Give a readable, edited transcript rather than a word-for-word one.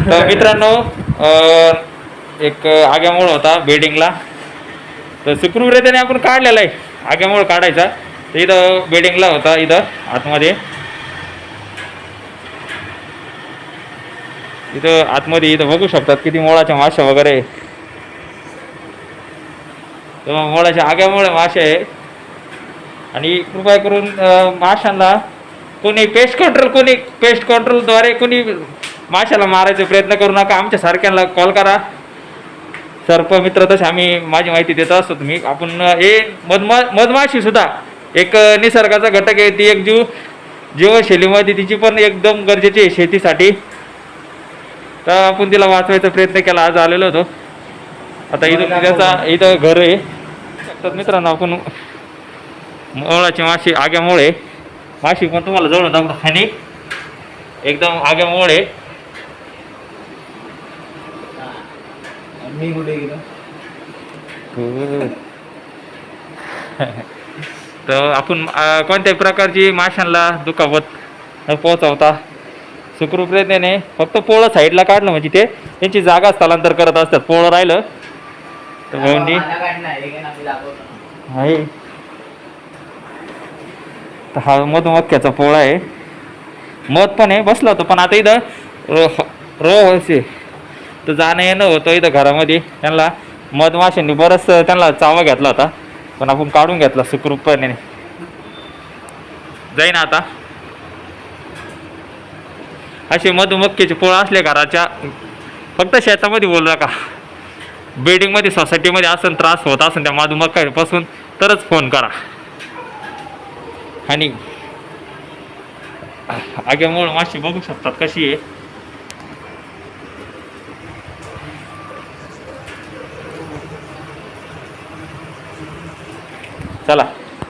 तर मित्रांनो एक आग्यामूळ होता बेडिंगला, तर सुखरूपरीत्याने आपण काढलेला आहे आग्यामूळ काढायचा. तर इथं बेडिंगला होता, इथं आतमध्ये, इथं आतमध्ये इथं बघू शकतात किती मोळाच्या माशा वगैरे. तर मोळाच्या आग्यामुळे मासे आहे. आणि कृपया करून माशांना कोणी पेस्ट कंट्रोलद्वारे कोणी माशाला मारायचा प्रयत्न करू नका. आमच्या सारख्यांना कॉल करा, सर्प मित्र तसे आम्ही माझी माहिती देत असतो. तुम्ही आपण हे मधमाशी सुद्धा एक निसर्गाचा घटक आहे. ती एक जीवशैलीमध्ये तिची पण एकदम गरजेची आहे शेतीसाठी. तर आपण तिला वाचवायचा प्रयत्न केला, आज आलेलो होतो. आता इथं घर आहे. तर मित्रांनो आपण मोळाची माशी आग्यामुळे माशी पण तुम्हाला जवळ दाखवतो आणि एकदम आग्यामुळे. मी कुठे गेलो? तर आपण कोणत्याही प्रकारची माशांना दुखापत न पोहोचवता सुखरूपरीत्याने फक्त पोळं साईडला काढलं म्हणजे ते त्यांची जागा स्थलांतर करत असतात. पोळं राहिलं तर भाऊंनी आहे. तर हा मधुमक्ख्याचा पोळा आहे. मध पण आहे, बसलं होतं. पण आता इथं रो तर जाणं येणं होतं इथं घरामध्ये. त्यांना मधमाशांनी बरंच त्यांना चावा घेतला होता, पण आपण काढून घेतला सुखरूपपणे. जाईन आता. असे मधुमक्खीचे पोळा असले घराच्या, फक्त शेतामध्ये बोलू नका, बिल्डिंगमध्ये सोसायटीमध्ये असं त्रास होत असेल त्या मधुमक्खीपासून तरच फोन करा. आणि आग्यामुळे माशी बघू शकतात कशी आहे. चला.